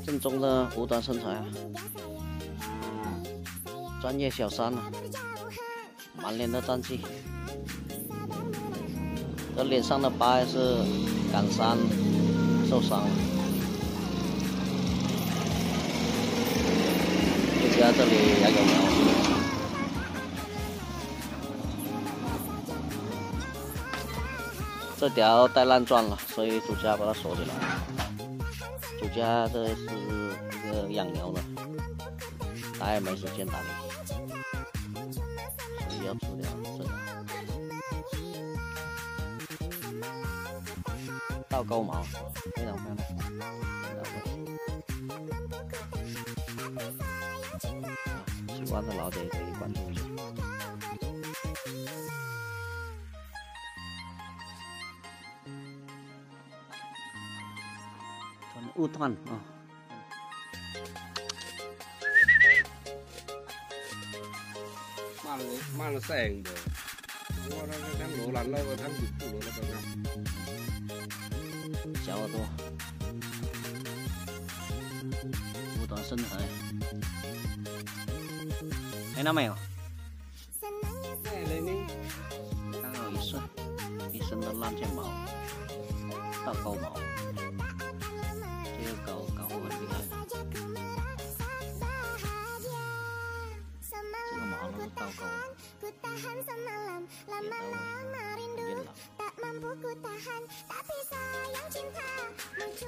正宗的五短身材啊，专业小三啊，满脸的战绩。这脸上的疤是感伤受伤了。就在这里也有苗。 这条带烂钻了，所以主家把它锁起来。主家这是一个养牛的，他也没时间打理，所以要除掉这个。倒钩毛，非常漂亮，很到位。喜欢的老铁可以关注一下。 五段啊，慢了成的，我那ทั้ง罗兰了，ทั้งจุด罗了都是。小耳朵，五短身材，看到没有？刚好一身的烂剑毛，倒钩毛。 这个搞很厉害，这个毛都是倒钩的，也到位，很老。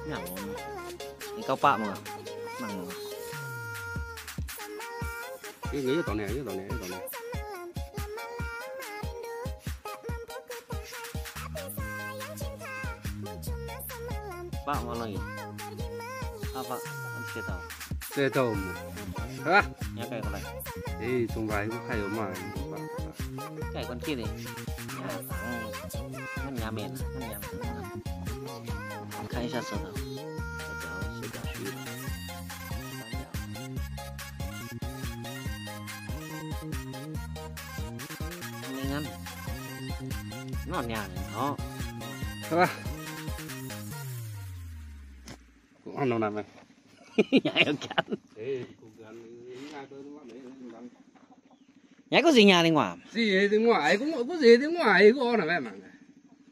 nhằng luôn, cái cao bạ mà, nặng mà. Cái nghĩ tỏ này, cái tỏ này, cái tỏ này. Bạ mà lagi. Apa? Ăn tàu. Xe tàu mà. Hả? Nhá cái con này. Ê, trong vài có khai ở mà. Cái con kia này. Nó nhà mền, nó nhà. 看一下舌头，这条虚的，没ăn，nó nhà nó， 是吧？cũng ăn đâu nào mày? Nhảy ở cắn. Nhảy có gì nhà đi ngoài? Gì đi ngoài cũng có gì đi ngoài có nào mày mà.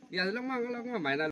Giờ nó mang mày là